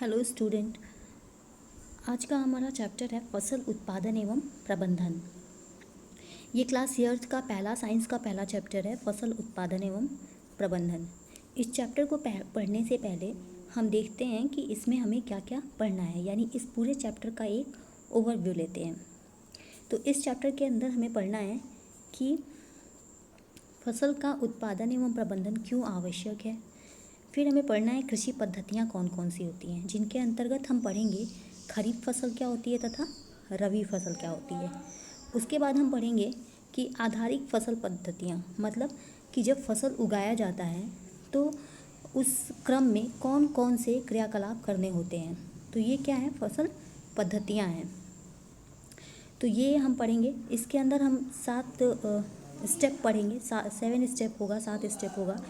Hello student. आज का हमारा चैप्टर है फसल उत्पादन एवं प्रबंधन। ये क्लास ईयर्थ का पहला साइंस का पहला चैप्टर है, फसल उत्पादन एवं प्रबंधन। इस चैप्टर को पढ़ने से पहले हम देखते हैं कि इसमें हमें क्या क्या पढ़ना है, यानी इस पूरे चैप्टर का एक ओवरव्यू लेते हैं। तो इस चैप्टर के अंदर हमें पढ़ना है कि फसल का उत्पादन एवं प्रबंधन क्यों आवश्यक है। फिर हमें पढ़ना है कृषि पद्धतियाँ कौन कौन सी होती हैं, जिनके अंतर्गत हम पढ़ेंगे खरीफ फसल क्या होती है तथा रबी फसल क्या होती है। उसके बाद हम पढ़ेंगे कि आधारिक फसल पद्धतियाँ, मतलब कि जब फसल उगाया जाता है तो उस क्रम में कौन कौन से क्रियाकलाप करने होते हैं। तो ये क्या है, फसल पद्धतियाँ हैं। तो ये हम पढ़ेंगे। इसके अंदर हम 7 स्टेप पढ़ेंगे, 7 स्टेप होगा, 7 स्टेप होगा।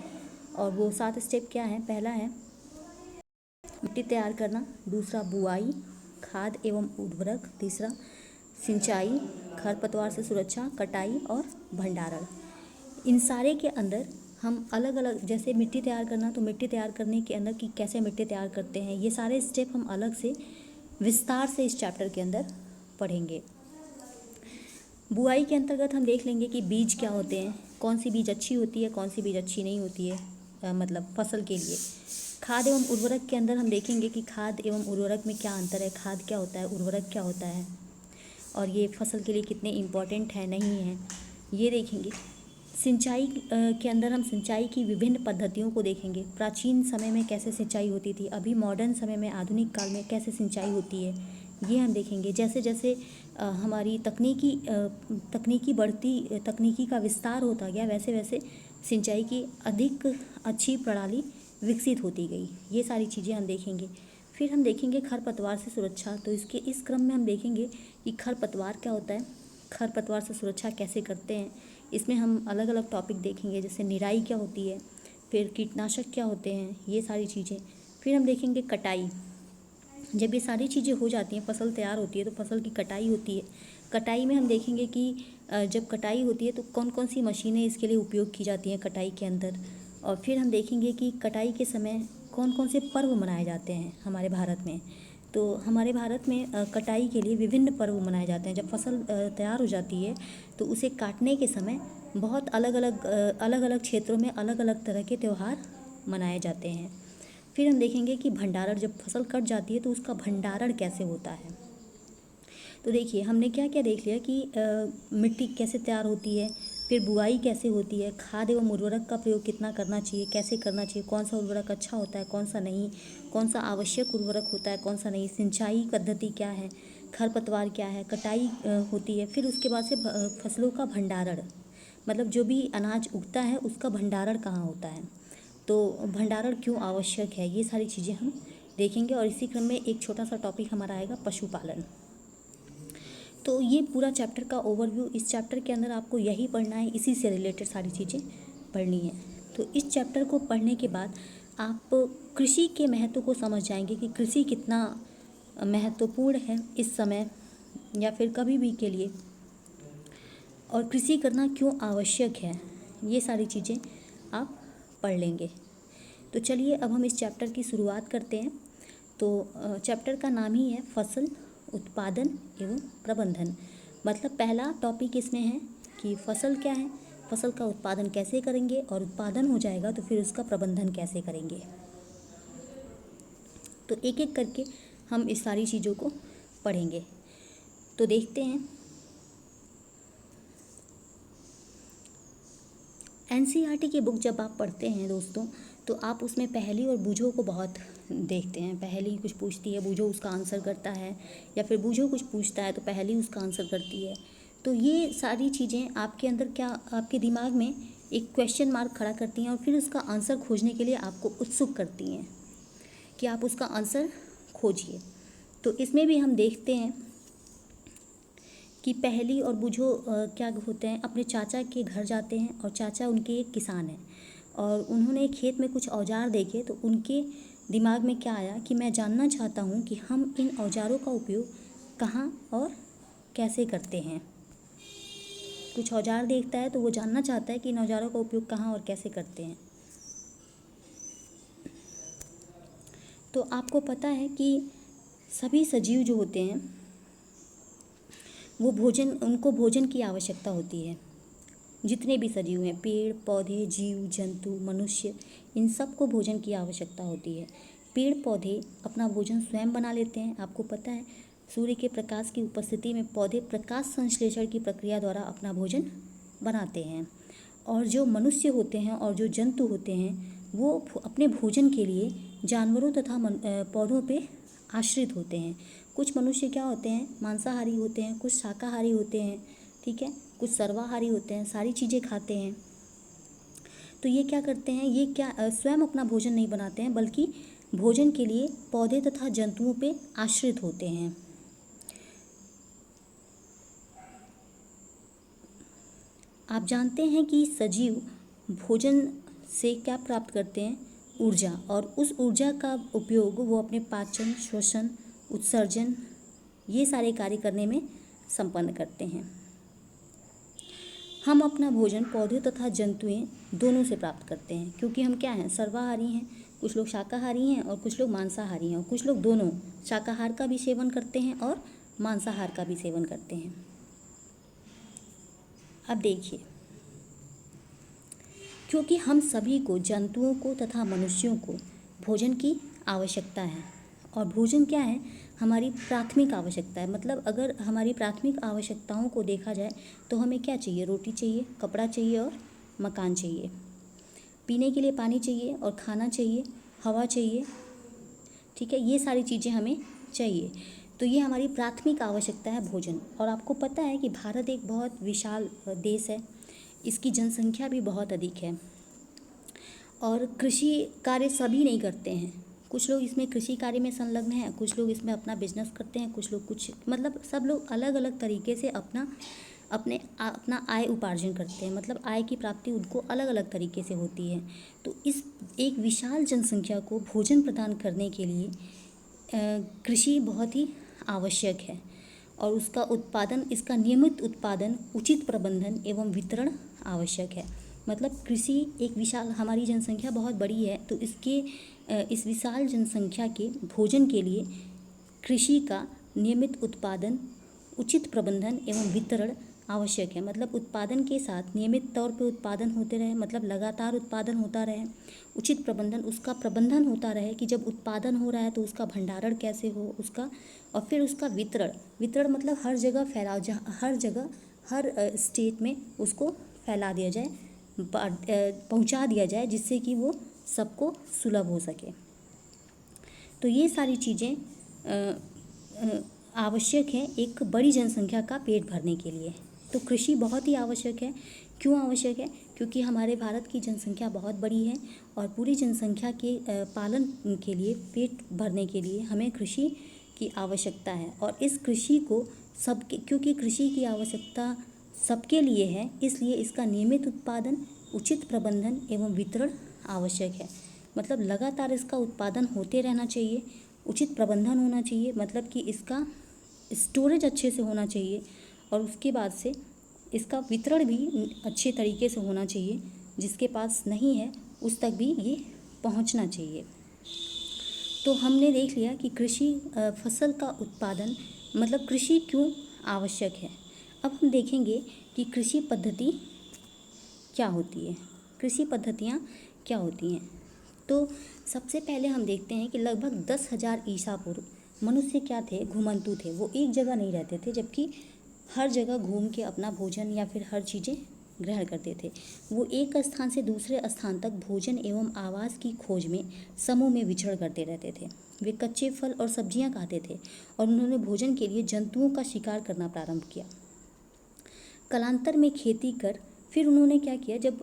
और वो 7 स्टेप क्या है, पहला है मिट्टी तैयार करना, दूसरा बुआई, खाद एवं उर्वरक, तीसरा सिंचाई, खरपतवार से सुरक्षा, कटाई और भंडारण। इन सारे के अंदर हम अलग अलग, जैसे मिट्टी तैयार करना, तो मिट्टी तैयार करने के अंदर कि कैसे मिट्टी तैयार करते हैं, ये सारे स्टेप हम अलग से विस्तार से इस चैप्टर के अंदर पढ़ेंगे। बुआई के अंतर्गत हम देख लेंगे कि बीज क्या होते हैं, कौन सी बीज अच्छी होती है, कौन सी बीज अच्छी नहीं होती है, मतलब फसल के लिए। खाद एवं उर्वरक के अंदर हम देखेंगे कि खाद एवं उर्वरक में क्या अंतर है, खाद क्या होता है, उर्वरक क्या होता है, और ये फसल के लिए कितने इम्पॉर्टेंट है नहीं है, ये देखेंगे। सिंचाई के अंदर हम सिंचाई की विभिन्न पद्धतियों को देखेंगे। प्राचीन समय में कैसे सिंचाई होती थी, अभी मॉडर्न समय में आधुनिक काल में कैसे सिंचाई होती है, ये हम देखेंगे। जैसे जैसे हमारी तकनीकी का विस्तार होता गया, वैसे वैसे सिंचाई की अधिक अच्छी प्रणाली विकसित होती गई। ये सारी चीज़ें हम देखेंगे। फिर हम देखेंगे खरपतवार से सुरक्षा। तो इस क्रम में हम देखेंगे कि खरपतवार क्या होता है, खरपतवार से सुरक्षा कैसे करते हैं। इसमें हम अलग अलग टॉपिक देखेंगे, जैसे निराई क्या होती है, फिर कीटनाशक क्या होते हैं, ये सारी चीज़ें। फिर हम देखेंगे कटाई। जब ये सारी चीज़ें हो जाती हैं, फसल तैयार होती है, तो फसल की कटाई होती है। कटाई में हम देखेंगे कि जब कटाई होती है तो कौन कौन सी मशीनें इसके लिए उपयोग की जाती हैं कटाई के अंदर। और फिर हम देखेंगे कि कटाई के समय कौन कौन से पर्व मनाए जाते हैं हमारे भारत में। तो हमारे भारत में कटाई के लिए विभिन्न पर्व मनाए जाते हैं। जब फसल तैयार हो जाती है तो उसे काटने के समय बहुत अलग अलग क्षेत्रों में अलग अलग तरह के त्यौहार मनाए जाते हैं। फिर हम देखेंगे कि भंडारण, जब फसल कट जाती है तो उसका भंडारण कैसे होता है। तो देखिए हमने क्या क्या देख लिया कि मिट्टी कैसे तैयार होती है, फिर बुआई कैसे होती है, खाद एवं उर्वरक का प्रयोग कितना करना चाहिए, कैसे करना चाहिए, कौन सा उर्वरक अच्छा होता है, कौन सा नहीं, कौन सा आवश्यक उर्वरक होता है, कौन सा नहीं, सिंचाई पद्धति क्या है, खरपतवार क्या है, कटाई होती है। फिर उसके बाद से फसलों का भंडारण, मतलब जो भी अनाज उगता है उसका भंडारण कहाँ होता है, तो भंडारण क्यों आवश्यक है, ये सारी चीज़ें हम देखेंगे। और इसी क्रम में एक छोटा सा टॉपिक हमारा आएगा पशुपालन। तो ये पूरा चैप्टर का ओवरव्यू, इस चैप्टर के अंदर आपको यही पढ़ना है, इसी से रिलेटेड सारी चीज़ें पढ़नी है। तो इस चैप्टर को पढ़ने के बाद आप कृषि के महत्व को समझ जाएंगे कि कृषि कितना महत्वपूर्ण है इस समय या फिर कभी भी के लिए, और कृषि करना क्यों आवश्यक है, ये सारी चीज़ें आप पढ़ लेंगे। तो चलिए अब हम इस चैप्टर की शुरुआत करते हैं। तो चैप्टर का नाम ही है फसल उत्पादन एवं प्रबंधन। मतलब पहला टॉपिक इसमें है कि फसल क्या है, फसल का उत्पादन कैसे करेंगे, और उत्पादन हो जाएगा तो फिर उसका प्रबंधन कैसे करेंगे। तो एक एक करके हम इस सारी चीज़ों को पढ़ेंगे। तो देखते हैं। एनसीईआरटी की बुक जब आप पढ़ते हैं दोस्तों, तो आप उसमें पहेली और बूझों को बहुत देखते हैं। पहेली कुछ पूछती है, बूझो उसका आंसर करता है, या फिर बूझो कुछ पूछता है तो पहेली उसका आंसर करती है। तो ये सारी चीज़ें आपके अंदर क्या, आपके दिमाग में एक क्वेश्चन मार्क खड़ा करती हैं और फिर उसका आंसर खोजने के लिए आपको उत्सुक करती हैं कि आप उसका आंसर खोजिए। तो इसमें भी हम देखते हैं कि पहेली और बूझो क्या होते हैं, अपने चाचा के घर जाते हैं और चाचा उनके एक किसान हैं, और उन्होंने खेत में कुछ औजार देखे। तो उनके दिमाग में क्या आया कि मैं जानना चाहता हूँ कि हम इन औजारों का उपयोग कहाँ और कैसे करते हैं। कुछ औजार देखता है तो वो जानना चाहता है कि इन औजारों का उपयोग कहाँ और कैसे करते हैं। तो आपको पता है कि सभी सजीव जो होते हैं वो उनको भोजन की आवश्यकता होती है। जितने भी सजीव हैं, पेड़ पौधे, जीव जंतु, मनुष्य, इन सब को भोजन की आवश्यकता होती है। पेड़ पौधे अपना भोजन स्वयं बना लेते हैं। आपको पता है सूर्य के प्रकाश की उपस्थिति में पौधे प्रकाश संश्लेषण की प्रक्रिया द्वारा अपना भोजन बनाते हैं। और जो मनुष्य होते हैं और जो जंतु होते हैं वो अपने भोजन के लिए जानवरों तथा पौधों पे आश्रित होते हैं। कुछ मनुष्य क्या होते हैं, मांसाहारी होते हैं, कुछ शाकाहारी होते हैं, ठीक है, कुछ सर्वाहारी होते हैं, सारी चीज़ें खाते हैं। तो ये क्या करते हैं, ये क्या स्वयं अपना भोजन नहीं बनाते हैं, बल्कि भोजन के लिए पौधे तथा जंतुओं पे आश्रित होते हैं। आप जानते हैं कि सजीव भोजन से क्या प्राप्त करते हैं, ऊर्जा, और उस ऊर्जा का उपयोग वो अपने पाचन, श्वसन, उत्सर्जन, ये सारे कार्य करने में संपन्न करते हैं। हम अपना भोजन पौधे तथा जंतुएं दोनों से प्राप्त करते हैं, क्योंकि हम क्या हैं, सर्वाहारी हैं। कुछ लोग शाकाहारी हैं और कुछ लोग मांसाहारी हैं, और कुछ लोग दोनों शाकाहार का भी सेवन करते हैं और मांसाहार का भी सेवन करते हैं। अब देखिए, क्योंकि हम सभी को, जंतुओं को तथा मनुष्यों को भोजन की आवश्यकता है, और भोजन क्या है, हमारी प्राथमिक आवश्यकता है। मतलब अगर हमारी प्राथमिक आवश्यकताओं को देखा जाए तो हमें क्या चाहिए, रोटी चाहिए, कपड़ा चाहिए और मकान चाहिए, पीने के लिए पानी चाहिए और खाना चाहिए, हवा चाहिए, ठीक है, ये सारी चीज़ें हमें चाहिए। तो ये हमारी प्राथमिक आवश्यकता है, भोजन। और आपको पता है कि भारत एक बहुत विशाल देश है, इसकी जनसंख्या भी बहुत अधिक है, और कृषि कार्य सभी नहीं करते हैं। कुछ लोग इसमें कृषि कार्य में संलग्न हैं, कुछ लोग इसमें अपना बिजनेस करते हैं, कुछ लोग मतलब सब लोग अलग अलग तरीके से अपना आय उपार्जन करते हैं। मतलब आय की प्राप्ति उनको अलग अलग तरीके से होती है। तो इस एक विशाल जनसंख्या को भोजन प्रदान करने के लिए कृषि बहुत ही आवश्यक है, और उसका उत्पादन, इसका नियमित उत्पादन, उचित प्रबंधन एवं वितरण आवश्यक है। मतलब कृषि एक विशाल, हमारी जनसंख्या बहुत बड़ी है, तो इस विशाल जनसंख्या के भोजन के लिए कृषि का नियमित उत्पादन, उचित प्रबंधन एवं वितरण आवश्यक है। मतलब उत्पादन के साथ नियमित तौर पे उत्पादन होते रहे, मतलब लगातार उत्पादन होता रहे, उचित प्रबंधन, उसका प्रबंधन होता रहे कि जब उत्पादन हो रहा है तो उसका भंडारण कैसे हो उसका, और फिर उसका वितरण मतलब हर जगह फैलाव, हर जगह, हर स्टेट में उसको फैला दिया जाए, पहुंचा दिया जाए, जिससे कि वो सबको सुलभ हो सके। तो ये सारी चीज़ें आवश्यक है एक बड़ी जनसंख्या का पेट भरने के लिए। तो कृषि बहुत ही आवश्यक है। क्यों आवश्यक है? क्योंकि हमारे भारत की जनसंख्या बहुत बड़ी है, और पूरी जनसंख्या के पालन के लिए, पेट भरने के लिए हमें कृषि की आवश्यकता है। और इस कृषि को क्योंकि कृषि की आवश्यकता सबके लिए है, इसलिए इसका नियमित उत्पादन, उचित प्रबंधन एवं वितरण आवश्यक है। मतलब लगातार इसका उत्पादन होते रहना चाहिए, उचित प्रबंधन होना चाहिए, मतलब कि इसका स्टोरेज अच्छे से होना चाहिए, और उसके बाद से इसका वितरण भी अच्छे तरीके से होना चाहिए, जिसके पास नहीं है उस तक भी ये पहुंचना चाहिए। तो हमने देख लिया कि कृषि फसल का उत्पादन, मतलब कृषि क्यों आवश्यक है। अब हम देखेंगे कि कृषि पद्धति क्या होती है, कृषि पद्धतियाँ क्या होती हैं। तो सबसे पहले हम देखते हैं कि लगभग 10,000 ईसा पूर्व मनुष्य क्या थे, घुमंतु थे। वो एक जगह नहीं रहते थे, जबकि हर जगह घूम के अपना भोजन या फिर हर चीज़ें ग्रहण करते थे। वो एक स्थान से दूसरे स्थान तक भोजन एवं आवास की खोज में समूह में विचरण करते रहते थे। वे कच्चे फल और सब्जियां खाते थे, और उन्होंने भोजन के लिए जंतुओं का शिकार करना प्रारंभ किया। कालांतर में खेती कर फिर उन्होंने क्या किया, जब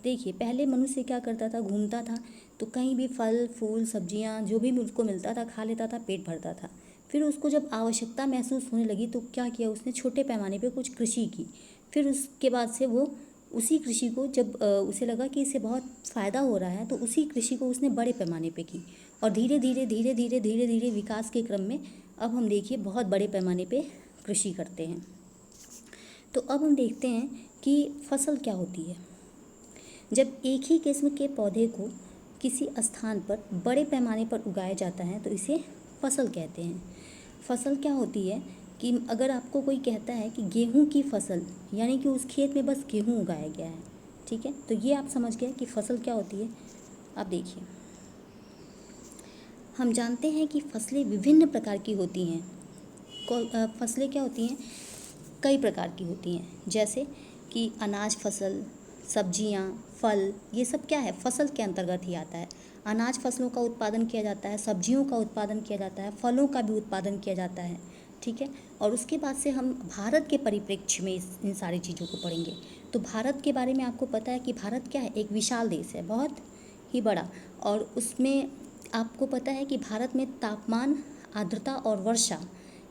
देखिए पहले मनुष्य क्या करता था, घूमता था तो कहीं भी फल फूल सब्जियां जो भी उसको मिलता था खा लेता था, पेट भरता था। फिर उसको जब आवश्यकता महसूस होने लगी तो क्या किया उसने, छोटे पैमाने पे कुछ कृषि की। फिर उसके बाद से वो उसी कृषि को, जब उसे लगा कि इससे बहुत फ़ायदा हो रहा है, तो उसी कृषि को उसने बड़े पैमाने पे की, और धीरे धीरे विकास के क्रम में अब हम देखिए बहुत बड़े पैमाने पे कृषि करते हैं। तो अब हम देखते हैं कि फसल क्या होती है। जब एक ही किस्म के पौधे को किसी स्थान पर बड़े पैमाने पर उगाया जाता है तो इसे फसल कहते हैं। फसल क्या होती है कि अगर आपको कोई कहता है कि गेहूं की फसल, यानी कि उस खेत में बस गेहूं उगाया गया है, ठीक है, तो ये आप समझ गए कि फसल क्या होती है। आप देखिए, हम जानते हैं कि फसलें विभिन्न प्रकार की होती हैं। फसलें क्या होती हैं, कई प्रकार की होती हैं, जैसे कि अनाज फसल, सब्जियां, फल, ये सब क्या है, फसल के अंतर्गत ही आता है। अनाज फसलों का उत्पादन किया जाता है, सब्जियों का उत्पादन किया जाता है, फलों का भी उत्पादन किया जाता है, ठीक है। और उसके बाद से हम भारत के परिप्रेक्ष्य में इन सारी चीज़ों को पढ़ेंगे। तो भारत के बारे में आपको पता है कि भारत क्या है, एक विशाल देश है, बहुत ही बड़ा। और उसमें आपको पता है कि भारत में तापमान, आर्द्रता और वर्षा,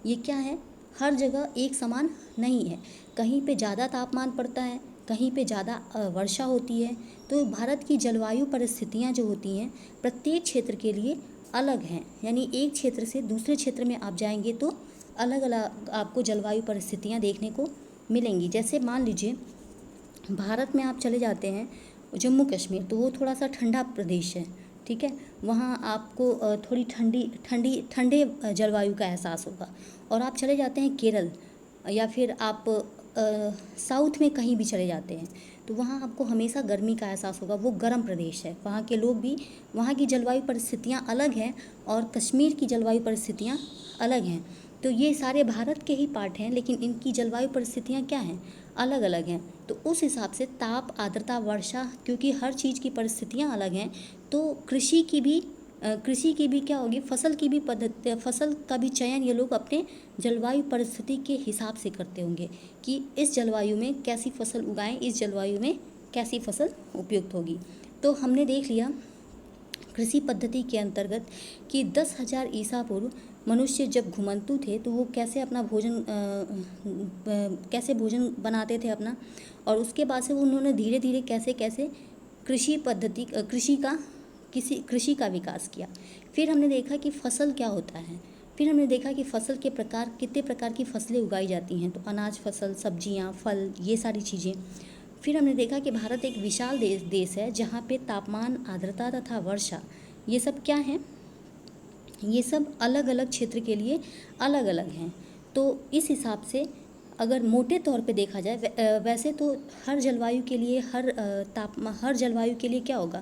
ये क्या है, हर जगह एक समान नहीं है। कहीं पे ज़्यादा तापमान पड़ता है, कहीं पे ज़्यादा वर्षा होती है। तो भारत की जलवायु परिस्थितियाँ जो होती हैं प्रत्येक क्षेत्र के लिए अलग हैं। यानी एक क्षेत्र से दूसरे क्षेत्र में आप जाएंगे तो अलग अलग आपको जलवायु परिस्थितियाँ देखने को मिलेंगी। जैसे मान लीजिए भारत में आप चले जाते हैं जम्मू कश्मीर, तो वो थोड़ा सा ठंडा प्रदेश है, ठीक है। वहाँ आपको थोड़ी ठंडे जलवायु का एहसास होगा। और आप चले जाते हैं केरल, या फिर आप साउथ में कहीं भी चले जाते हैं तो वहाँ आपको हमेशा गर्मी का एहसास होगा। वो गर्म प्रदेश है, वहाँ के लोग भी, वहाँ की जलवायु परिस्थितियाँ अलग हैं और कश्मीर की जलवायु परिस्थितियाँ अलग हैं। तो ये सारे भारत के ही पार्ट हैं, लेकिन इनकी जलवायु परिस्थितियाँ क्या हैं, अलग अलग हैं। तो उस हिसाब से ताप, आर्द्रता, वर्षा, क्योंकि हर चीज़ की परिस्थितियाँ अलग हैं, तो कृषि की भी क्या होगी, फसल की भी पद्धति, फसल का भी चयन ये लोग अपने जलवायु परिस्थिति के हिसाब से करते होंगे कि इस जलवायु में कैसी फसल उगाएं, इस जलवायु में कैसी फसल उपयुक्त होगी। तो हमने देख लिया कृषि पद्धति के अंतर्गत कि 10,000 ईसा पूर्व मनुष्य जब घुमंतु थे तो वो कैसे अपना भोजन बनाते थे अपना, और उसके बाद से उन्होंने धीरे धीरे कैसे कैसे कृषि का विकास किया। फिर हमने देखा कि फसल क्या होता है, फिर हमने देखा कि फसल के प्रकार, कितने प्रकार की फसलें उगाई जाती हैं, तो अनाज फसल, सब्जियां, फल, ये सारी चीज़ें। फिर हमने देखा कि भारत एक विशाल देश है जहाँ पे तापमान, आर्द्रता तथा वर्षा, ये सब क्या हैं, ये सब अलग अलग क्षेत्र के लिए अलग अलग हैं। तो इस हिसाब से अगर मोटे तौर पे देखा जाए, वैसे तो हर जलवायु के लिए, हर जलवायु के लिए क्या होगा,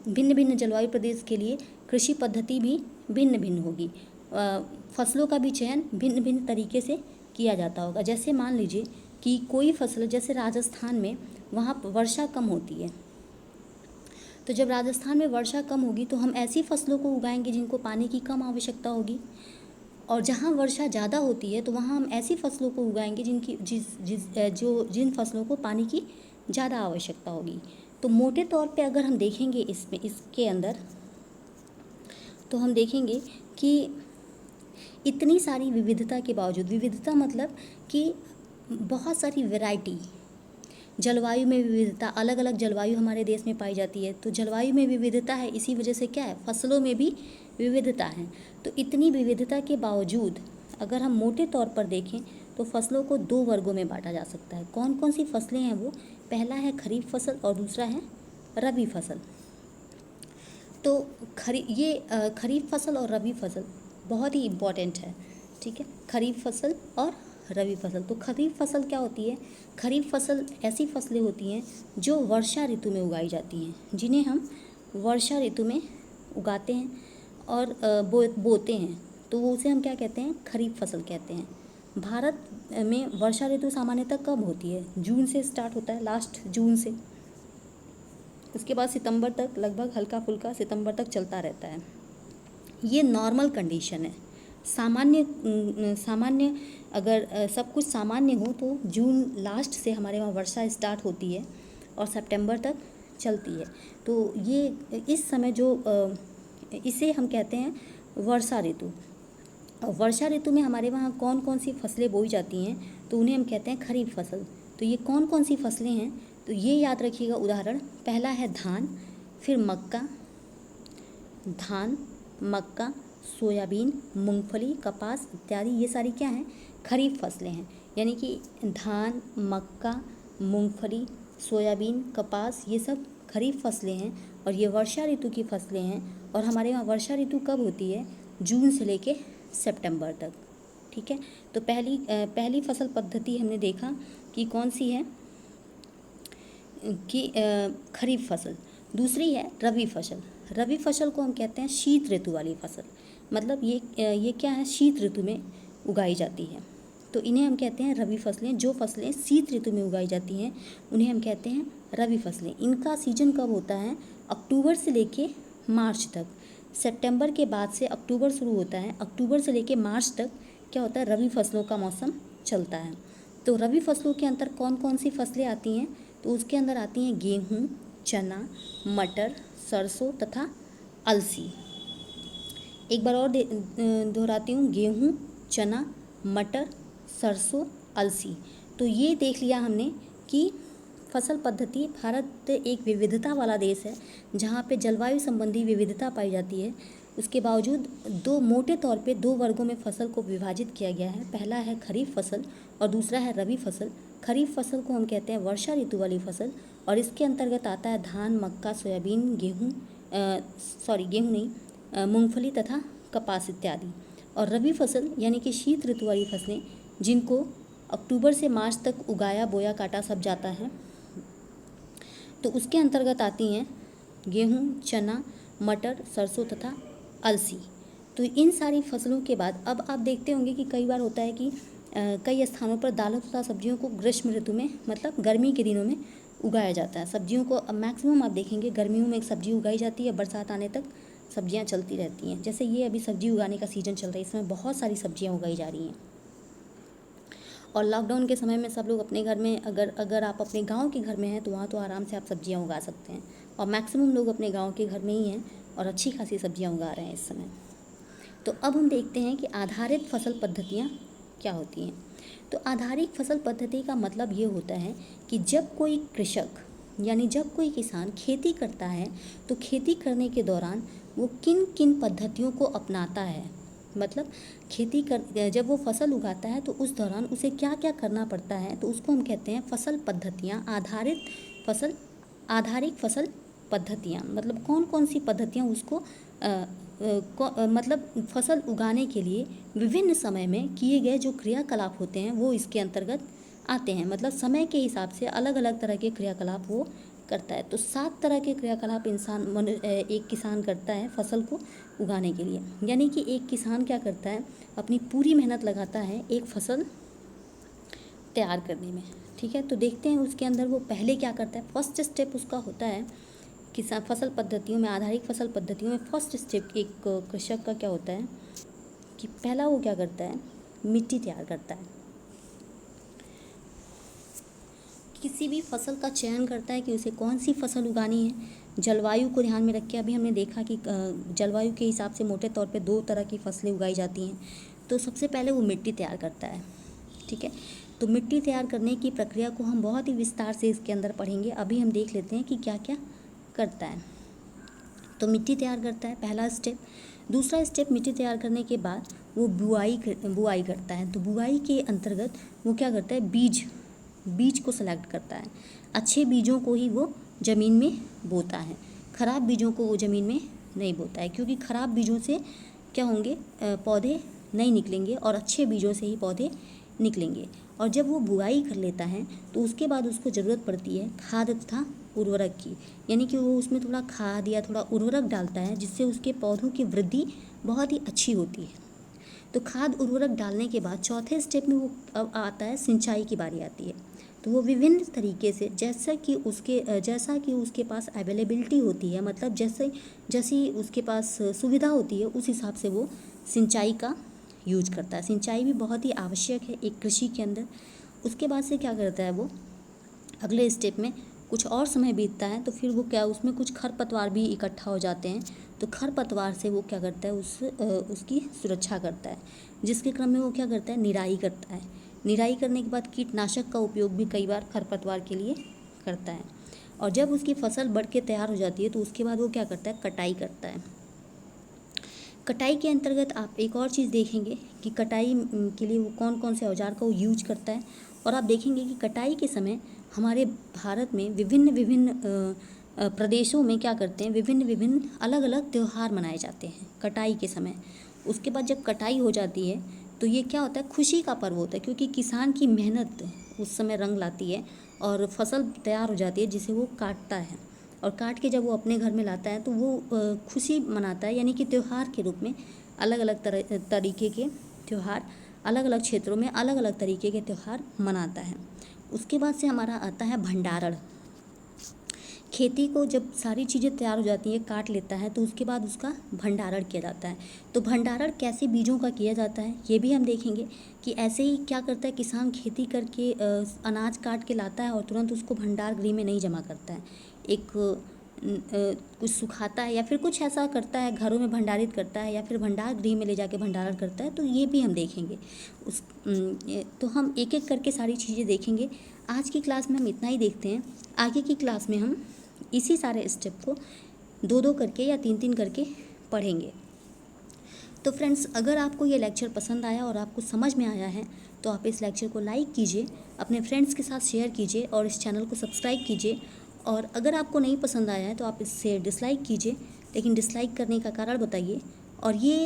भिन्न भिन्न जलवायु प्रदेश के लिए कृषि पद्धति भी भिन्न भिन्न होगी। फसलों का भी चयन भिन्न भिन्न तरीके से किया जाता होगा। जैसे मान लीजिए कि कोई फसल, जैसे राजस्थान में, वहाँ वर्षा कम होती है, तो जब राजस्थान में वर्षा कम होगी तो हम ऐसी फसलों को उगाएंगे जिनको पानी की कम आवश्यकता होगी। और जहाँ वर्षा ज़्यादा होती है तो वहाँ हम ऐसी फसलों को उगाएंगे जिन फसलों को पानी की ज़्यादा आवश्यकता होगी। तो मोटे तौर पे अगर हम देखेंगे इसके अंदर, तो हम देखेंगे कि इतनी सारी विविधता के बावजूद, विविधता मतलब कि बहुत सारी वैरायटी, जलवायु में विविधता, अलग अलग जलवायु हमारे देश में पाई जाती है, तो जलवायु में विविधता है, इसी वजह से क्या है, फसलों में भी विविधता है। तो इतनी विविधता के बावजूद अगर हम मोटे तौर पर देखें तो फसलों को 2 वर्गों में बांटा जा सकता है। कौन कौन सी फसलें हैं वो, पहला है खरीफ फसल और दूसरा है रबी फसल। तो खरीफ फसल और रबी फसल बहुत ही इम्पॉर्टेंट है, ठीक है, खरीफ फसल और रबी फसल। तो खरीफ फसल क्या होती है, खरीफ फसल ऐसी फसलें होती हैं जो वर्षा ऋतु में उगाई जाती हैं, जिन्हें हम वर्षा ऋतु में उगाते हैं और बोते हैं, तो उसे हम क्या कहते हैं, खरीफ फसल कहते हैं। भारत में वर्षा ऋतु सामान्यतः कब होती है, जून से स्टार्ट होता है, लास्ट जून से, उसके बाद सितंबर तक, लगभग हल्का फुल्का सितंबर तक चलता रहता है। ये नॉर्मल कंडीशन है। सामान्य अगर सब कुछ सामान्य हो तो जून लास्ट से हमारे वहाँ वर्षा स्टार्ट होती है और सितंबर तक चलती है। तो ये इस समय जो इसे हम कहते हैं वर्षा ऋतु। और वर्षा ऋतु में हमारे वहाँ कौन कौन सी फसलें बोई जाती हैं, तो उन्हें हम कहते हैं खरीफ फसल। तो ये कौन कौन सी फसलें हैं, तो ये याद रखिएगा। उदाहरण, पहला है धान, फिर मक्का, सोयाबीन, मूंगफली, कपास इत्यादि, ये सारी क्या हैं, खरीफ फसलें हैं। यानी कि धान, मक्का, मूंगफली, सोयाबीन, कपास, ये सब खरीफ फसलें हैं और ये वर्षा ऋतु की फसलें हैं। और हमारे यहाँ वर्षा ऋतु कब होती है? जून से लेके सितंबर तक। ठीक है, तो पहली फसल पद्धति हमने देखा कि कौन सी है कि खरीफ फसल। दूसरी है रबी फसल। रबी फसल को हम कहते हैं शीत ऋतु वाली फसल, मतलब ये क्या है, शीत ऋतु में उगाई जाती है। तो इन्हें हम कहते हैं रबी फसलें। जो फसलें शीत ऋतु में उगाई जाती हैं उन्हें हम कहते हैं रबी फसलें। इनका सीजन कब होता है? अक्टूबर से लेके मार्च तक। सितंबर के बाद से अक्टूबर शुरू होता है, अक्टूबर से लेके मार्च तक क्या होता है, रबी फसलों का मौसम चलता है। तो रबी फसलों के अंदर कौन कौन सी फसलें आती हैं? तो उसके अंदर आती हैं गेहूँ, चना, मटर, सरसों तथा अलसी। एक बार और दोहराती हूँ, गेहूँ, चना, मटर, सरसों, अलसी। तो ये देख लिया हमने कि फसल पद्धति। भारत एक विविधता वाला देश है जहाँ पे जलवायु संबंधी विविधता पाई जाती है। उसके बावजूद मोटे तौर पे दो वर्गों में फसल को विभाजित किया गया है। पहला है खरीफ फसल और दूसरा है रबी फसल। खरीफ फसल को हम कहते हैं वर्षा ऋतु वाली फसल और इसके अंतर्गत आता है धान, मक्का, सोयाबीन, गेहूँ नहीं, मूंगफली तथा कपास इत्यादि। और रबी फसल यानी कि शीत ऋतु वाली फसलें जिनको अक्टूबर से मार्च तक उगाया, बोया, काटा सब जाता है, तो उसके अंतर्गत आती हैं गेहूँ, चना, मटर, सरसों तथा अलसी। तो इन सारी फसलों के बाद अब आप देखते होंगे कि कई बार होता है कि कई स्थानों पर दालों तथा सब्जियों को ग्रीष्म ऋतु में, मतलब गर्मी के दिनों में उगाया जाता है। सब्जियों को अब मैक्सिमम आप देखेंगे गर्मियों में एक सब्जी उगाई जाती है, बरसात आने तक सब्जियां चलती रहती हैं। जैसे ये अभी सब्जी उगाने का सीज़न चल रहा है, इसमें बहुत सारी सब्जियां उगाई जा रही हैं। और लॉकडाउन के समय में सब लोग अपने घर में, अगर आप अपने गांव के घर में हैं तो वहाँ तो आराम से आप सब्जियां उगा सकते हैं। और मैक्सिमम लोग अपने गांव के घर में ही हैं और अच्छी खासी सब्जियां उगा रहे हैं इस समय। तो अब हम देखते हैं कि आधारित फसल पद्धतियाँ क्या होती हैं। तो आधारित फसल पद्धति का मतलब ये होता है कि जब कोई कृषक यानी जब कोई किसान खेती करता है तो खेती करने के दौरान वो किन किन पद्धतियों को अपनाता है, मतलब जब वो फसल उगाता है तो उस दौरान उसे क्या क्या करना पड़ता है, तो उसको हम कहते हैं फसल पद्धतियाँ, आधारित फसल पद्धतियाँ। मतलब कौन कौन सी पद्धतियाँ उसको मतलब फसल उगाने के लिए विभिन्न समय में किए गए जो क्रियाकलाप होते हैं वो इसके अंतर्गत आते हैं। मतलब समय के हिसाब से अलग अलग तरह के क्रियाकलाप वो करता है। तो 7 तरह के क्रियाकलाप एक किसान करता है फसल को उगाने के लिए। यानी कि एक किसान क्या करता है, अपनी पूरी मेहनत लगाता है एक फसल तैयार करने में। ठीक है, तो देखते हैं उसके अंदर वो पहले क्या करता है। फर्स्ट स्टेप उसका होता है किसान फसल पद्धतियों में, आधारित फसल पद्धतियों में फर्स्ट स्टेप एक कृषक का क्या होता है कि पहला वो क्या करता है, मिट्टी तैयार करता है। किसी भी फसल का चयन करता है कि उसे कौन सी फसल उगानी है, जलवायु को ध्यान में रख के। अभी हमने देखा कि जलवायु के हिसाब से मोटे तौर पे 2 तरह की फसलें उगाई जाती हैं। तो सबसे पहले वो मिट्टी तैयार करता है। ठीक है, तो मिट्टी तैयार करने की प्रक्रिया को हम बहुत ही विस्तार से इसके अंदर पढ़ेंगे। अभी हम देख लेते हैं कि क्या क्या करता है। तो मिट्टी तैयार करता है, पहला स्टेप। दूसरा स्टेप, मिट्टी तैयार करने के बाद वो बुआई करता है। तो बुआई के अंतर्गत वो क्या करता है, बीज को सेलेक्ट करता है। अच्छे बीजों को ही वो ज़मीन में बोता है, ख़राब बीजों को वो ज़मीन में नहीं बोता है, क्योंकि ख़राब बीजों से क्या होंगे, पौधे नहीं निकलेंगे और अच्छे बीजों से ही पौधे निकलेंगे। और जब वो बुआई कर लेता है तो उसके बाद उसको ज़रूरत पड़ती है खाद तथा उर्वरक की। यानी कि वो उसमें थोड़ा खाद या थोड़ा उर्वरक डालता है जिससे उसके पौधों की वृद्धि बहुत ही अच्छी होती है। तो खाद उर्वरक डालने के बाद चौथे स्टेप में वो अब आता है सिंचाई की बारी आती है। तो वो विभिन्न तरीके से जैसा कि उसके पास अवेलेबिलिटी होती है, मतलब जैसी उसके पास सुविधा होती है उस हिसाब से वो सिंचाई का यूज करता है। सिंचाई भी बहुत ही आवश्यक है एक कृषि के अंदर। उसके बाद से क्या करता है, वो अगले स्टेप में कुछ और समय बीतता है तो फिर वो उसमें कुछ खरपतवार भी इकट्ठा हो जाते हैं। तो खरपतवार से वो क्या करता है, उसकी सुरक्षा करता है, जिसके क्रम में वो क्या करता है, निराई करता है। निराई करने के बाद कीटनाशक का उपयोग भी कई बार खरपतवार के लिए करता है। और जब उसकी फसल बढ़ के तैयार हो जाती है तो उसके बाद वो क्या करता है, कटाई करता है। कटाई के अंतर्गत आप एक और चीज़ देखेंगे कि कटाई के लिए वो कौन कौन से औजार का वो यूज करता है। और आप देखेंगे कि कटाई के समय हमारे भारत में विभिन्न प्रदेशों में क्या करते हैं, विभिन्न विभिन्न अलग अलग त्यौहार मनाए जाते हैं कटाई के समय। उसके बाद जब कटाई हो जाती है तो ये क्या होता है, खुशी का पर्व होता है, क्योंकि किसान की मेहनत उस समय रंग लाती है और फसल तैयार हो जाती है जिसे वो काटता है, और काट के जब वो अपने घर में लाता है तो वो खुशी मनाता है, यानी कि त्यौहार के रूप में अलग अलग तरीके के त्यौहार, अलग अलग क्षेत्रों में अलग अलग तरीके के त्यौहार मनाता है। उसके बाद से हमारा आता है भंडारण। खेती को जब सारी चीज़ें तैयार हो जाती हैं, काट लेता है, तो उसके बाद उसका भंडारण किया जाता है। तो भंडारण कैसे बीजों का किया जाता है ये भी हम देखेंगे कि ऐसे ही क्या करता है, किसान खेती करके अनाज काट के लाता है और तुरंत उसको भंडार गृह में नहीं जमा करता है, एक कुछ सुखाता है या फिर कुछ ऐसा करता है, घरों में भंडारित करता है या फिर भंडार गृह में ले जाके भंडारण करता है। तो ये भी हम देखेंगे तो हम एक एक करके सारी चीज़ें देखेंगे। आज की क्लास में हम इतना ही देखते हैं, आगे की क्लास में हम इसी सारे स्टेप को दो दो करके या तीन तीन करके पढ़ेंगे। तो फ्रेंड्स, अगर आपको ये लेक्चर पसंद आया और आपको समझ में आया है तो आप इस लेक्चर को लाइक कीजिए, अपने फ्रेंड्स के साथ शेयर कीजिए और इस चैनल को सब्सक्राइब कीजिए। और अगर आपको नहीं पसंद आया है तो आप इससे डिसलाइक कीजिए, लेकिन डिसलाइक करने का कारण बताइए। और ये